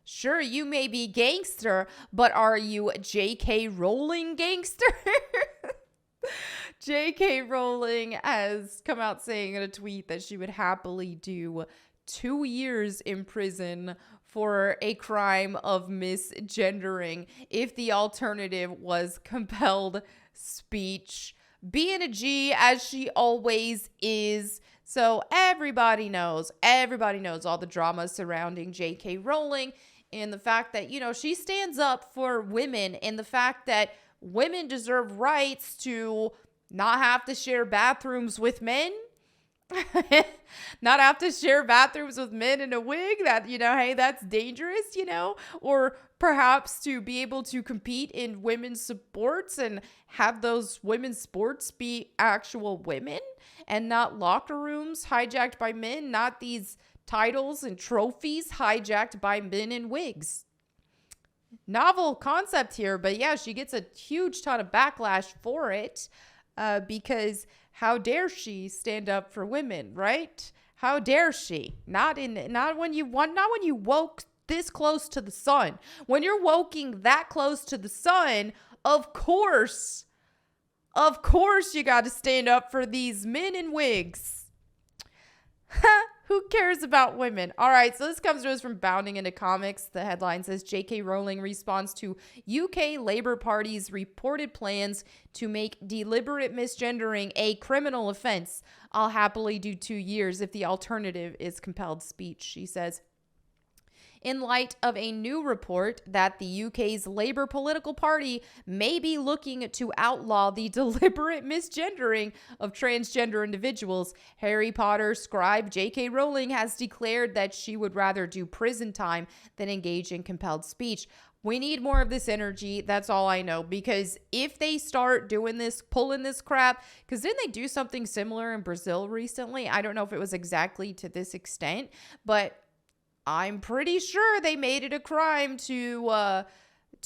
Sure, you may be gangster, but are you J.K. Rowling gangster? J.K. Rowling has come out saying in a tweet that she would happily do 2 years in prison for a crime of misgendering if the alternative was compelled speech. Being a G as she always is. So everybody knows all the drama surrounding J.K. Rowling and the fact that, she stands up for women and the fact that women deserve rights to not have to share bathrooms with men. Not have to share bathrooms with men in a wig that, hey, that's dangerous, or perhaps to be able to compete in women's sports and have those women's sports be actual women and not locker rooms hijacked by men, not these titles and trophies hijacked by men in wigs. Novel concept here, but yeah, she gets a huge ton of backlash for it because how dare she stand up for women, right? How dare she? Not when you woke this close to the sun. When you're woking that close to the sun, of course you got to stand up for these men in wigs. Who cares about women? All right, so this comes to us from Bounding Into Comics. The headline says, J.K. Rowling responds to UK Labour Party's reported plans to make deliberate misgendering a criminal offense. I'll happily do 2 years if the alternative is compelled speech, she says. In light of a new report that the UK's Labour political party may be looking to outlaw the deliberate misgendering of transgender individuals, Harry Potter scribe J.K. Rowling has declared that she would rather do prison time than engage in compelled speech. We need more of this energy. That's all I know. Because if they start doing this, pulling this crap, because didn't they do something similar in Brazil recently? I don't know if it was exactly to this extent, but I'm pretty sure they made it a crime to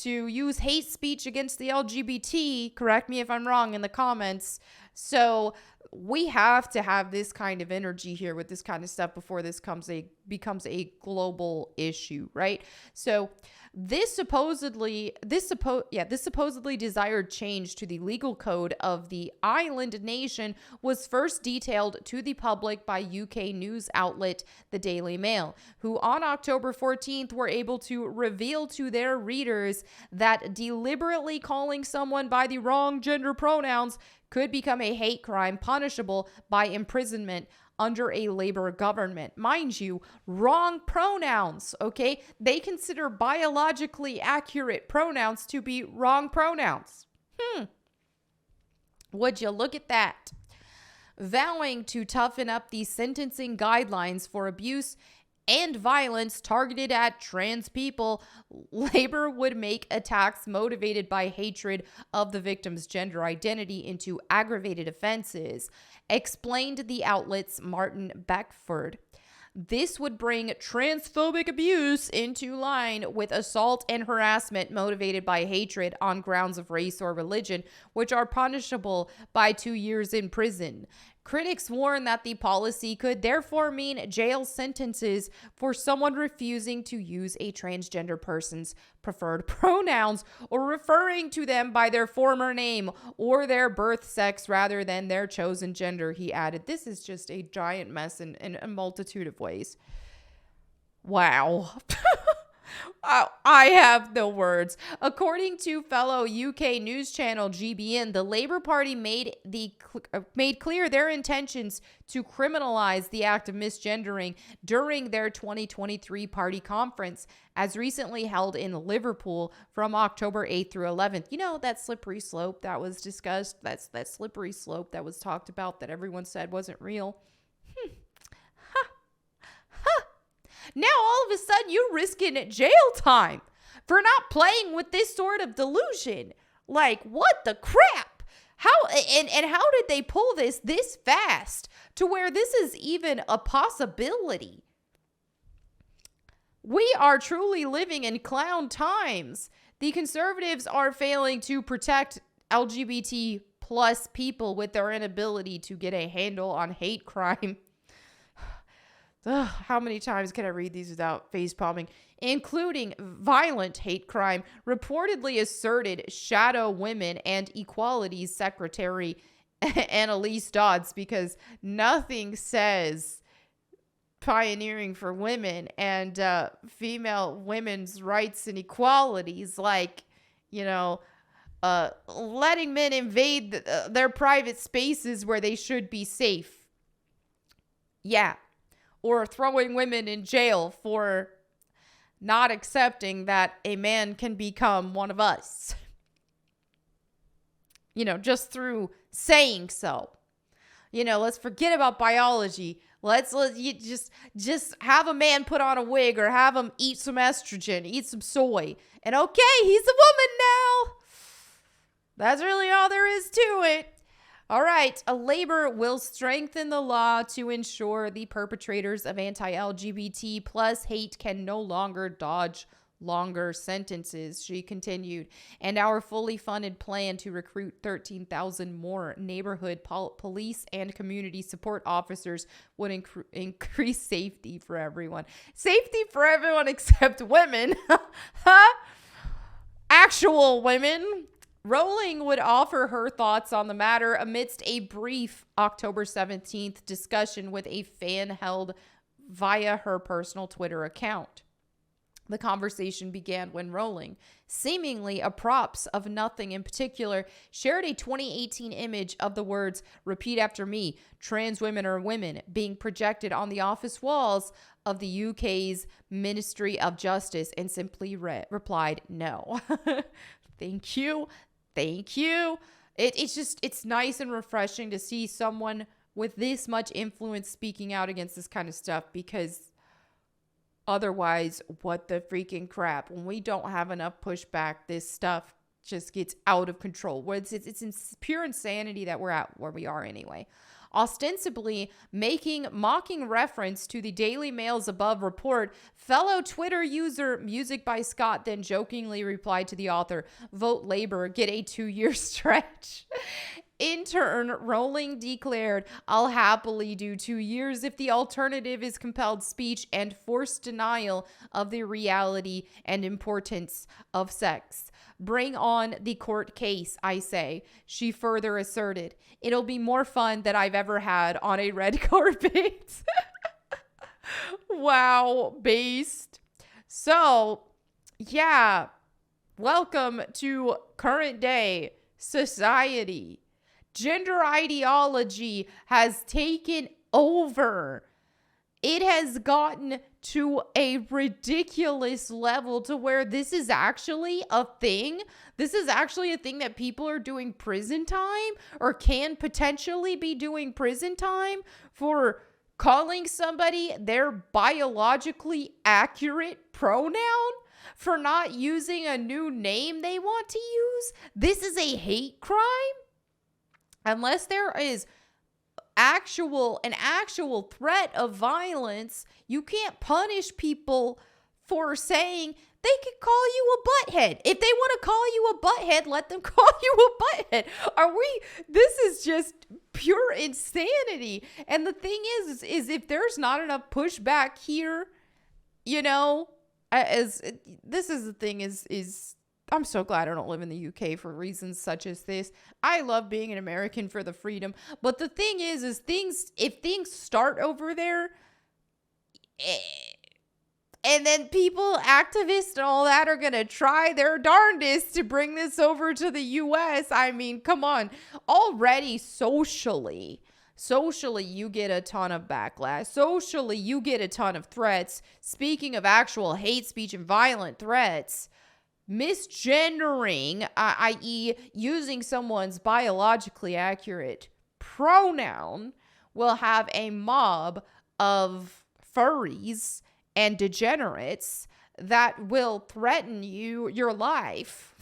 use hate speech against the LGBT. Correct me if I'm wrong in the comments. So we have to have this kind of energy here with this kind of stuff before this becomes a global issue, right? So this supposedly desired change to the legal code of the island nation was first detailed to the public by UK news outlet The Daily Mail, who on October 14th were able to reveal to their readers that deliberately calling someone by the wrong gender pronouns could become a hate crime punishable by imprisonment under a Labour government. Mind you, wrong pronouns, okay? They consider biologically accurate pronouns to be wrong pronouns. Would you look at that? Vowing to toughen up the sentencing guidelines for abuse and violence targeted at trans people, Labour would make attacks motivated by hatred of the victim's gender identity into aggravated offenses, explained the outlet's Martin Beckford. This would bring transphobic abuse into line with assault and harassment motivated by hatred on grounds of race or religion, which are punishable by 2 years in prison. Critics warn that the policy could therefore mean jail sentences for someone refusing to use a transgender person's preferred pronouns or referring to them by their former name or their birth sex rather than their chosen gender, he added. This is just a giant mess in a multitude of ways. Wow. I have no words. According to fellow UK news channel GBN, the Labour Party made clear their intentions to criminalize the act of misgendering during their 2023 party conference, as recently held in Liverpool from October 8th through 11th. You know, that slippery slope that was discussed, that's that slippery slope that was talked about that everyone said wasn't real. Now, all of a sudden, you're risking jail time for not playing with this sort of delusion. Like, what the crap? How did they pull this fast to where this is even a possibility? We are truly living in clown times. The conservatives are failing to protect LGBT plus people with their inability to get a handle on hate crime. Ugh, how many times can I read these without face palming? Including violent hate crime, reportedly asserted Shadow Women and Equality Secretary Annalise Dodds, because nothing says pioneering for women and female women's rights and equalities like, you know, letting men invade their private spaces where they should be safe. Yeah. Or throwing women in jail for not accepting that a man can become one of us. You know, just through saying so. You know, let's forget about biology. Let's you just have a man put on a wig or have him eat some estrogen, eat some soy. And okay, he's a woman now. That's really all there is to it. All right, a Labor will strengthen the law to ensure the perpetrators of anti-LGBT plus hate can no longer dodge longer sentences, she continued. And our fully funded plan to recruit 13,000 more neighborhood police and community support officers would increase safety for everyone. Safety for everyone except women. Actual women. Rowling would offer her thoughts on the matter amidst a brief October 17th discussion with a fan held via her personal Twitter account. The conversation began when Rowling, seemingly a props of nothing in particular, shared a 2018 image of the words, "Repeat after me, trans women are women," being projected on the office walls of the UK's Ministry of Justice, and simply replied, "No." Thank you. Thank you. It's nice and refreshing to see someone with this much influence speaking out against this kind of stuff, because otherwise, what the freaking crap? When we don't have enough pushback, this stuff just gets out of control. It's pure insanity that we're at where we are anyway. Ostensibly mocking reference to the Daily Mail's above report, fellow Twitter user Music by Scott then jokingly replied to the author, "Vote Labor, get a 2-year stretch." In turn, Rowling declared, "I'll happily do 2 years if the alternative is compelled speech and forced denial of the reality and importance of sex. Bring on the court case, I say," she further asserted. "It'll be more fun than I've ever had on a red carpet." Wow, based. So, yeah, welcome to current day society. Gender ideology has taken over. It has gotten to a ridiculous level to where this is actually a thing. This is actually a thing that people are doing prison time, or can potentially be doing prison time for calling somebody their biologically accurate pronoun, for not using a new name they want to use. This is a hate crime. Unless there is an actual threat of violence, you can't punish people for saying they could call you a butthead. If they want to call you a butthead, let them call you a butthead. This is just pure insanity. And the thing is if there's not enough pushback here, you know, this is the thing is I'm so glad I don't live in the UK for reasons such as this. I love being an American for the freedom. But the thing is if things start over there, and then people, activists and all that, are going to try their darndest to bring this over to the US. I mean, come on. Already socially, you get a ton of backlash. Socially, you get a ton of threats. Speaking of actual hate speech and violent threats, misgendering, i.e. using someone's biologically accurate pronoun, will have a mob of furries and degenerates that will threaten your life.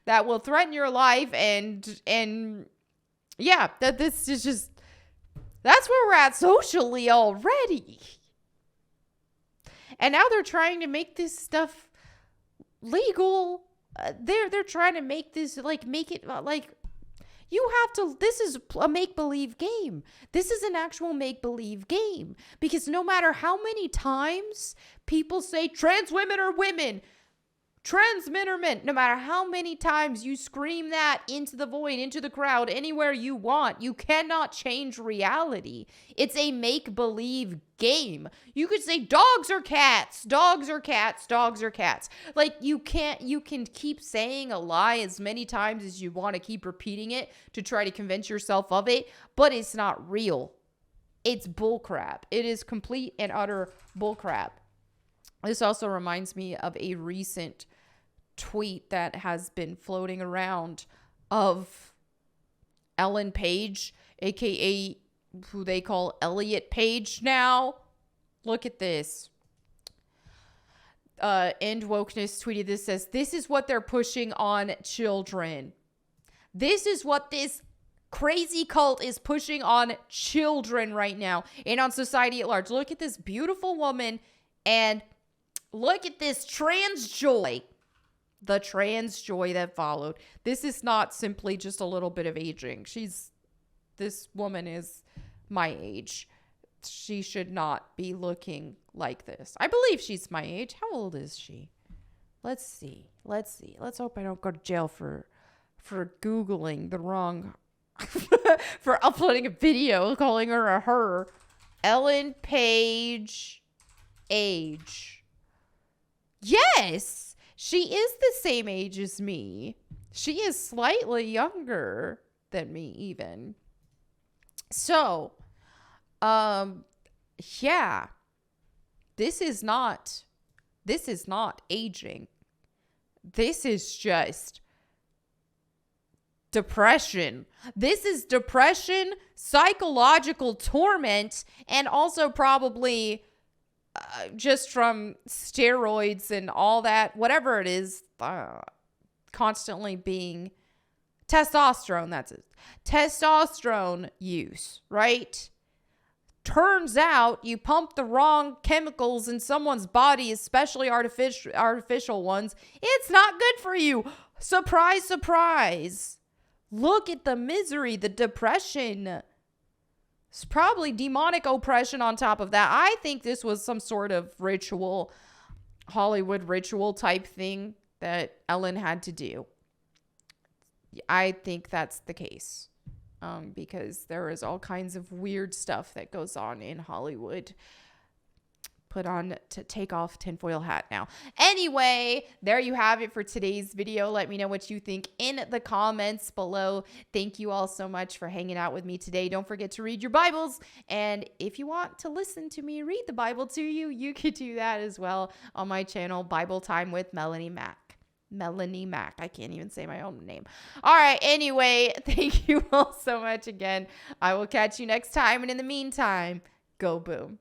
That will threaten your life, and yeah, this is just, that's where we're at socially already. And now they're trying to make this stuff legal. They're trying to make this, make it This is a make-believe game. This is an actual make-believe game. Because no matter how many times people say trans women are women, trans men are men, no matter how many times you scream that into the void, into the crowd, anywhere you want, you cannot change reality. It's a make-believe game. You could say dogs are cats, dogs are cats, dogs are cats. Like, you can keep saying a lie as many times as you want to keep repeating it to try to convince yourself of it, but it's not real. It's bullcrap. It is complete and utter bullcrap. This also reminds me of a recent tweet that has been floating around of Ellen Page, aka who they call Elliot Page now. Look at this. End Wokeness tweeted this, says, "This is what they're pushing on children. This is what this crazy cult is pushing on children right now and on society at large. Look at this beautiful woman and look at this trans joy." The trans joy that followed. This is not simply just a little bit of aging. This woman is my age. She should not be looking like this. I believe she's my age. How old is she? Let's see. Let's hope I don't go to jail for Googling the wrong, for uploading a video calling her a her. Ellen Page age. Yes! She is the same age as me. She is slightly younger than me even. So, yeah. This is not aging. This is just depression. This is depression, psychological torment, and also probably just from steroids and all that, whatever it is, constantly being testosterone, that's it. Testosterone use, right? Turns out you pump the wrong chemicals in someone's body, especially artificial ones. It's not good for you. Surprise, surprise. Look at the misery, the depression. It's probably demonic oppression on top of that. I think this was some sort of ritual, Hollywood ritual type thing that Ellen had to do. I think that's the case. Because there is all kinds of weird stuff that goes on in Hollywood. Put on to take off tinfoil hat now. Anyway, there you have it for today's video. Let me know what you think in the comments below. Thank you all so much for hanging out with me today. Don't forget to read your Bibles. And if you want to listen to me read the Bible to you, you could do that as well on my channel, Bible Time with Melanie Mack. Melanie Mack. I can't even say my own name. All right. Anyway, thank you all so much again. I will catch you next time. And in the meantime, go boom.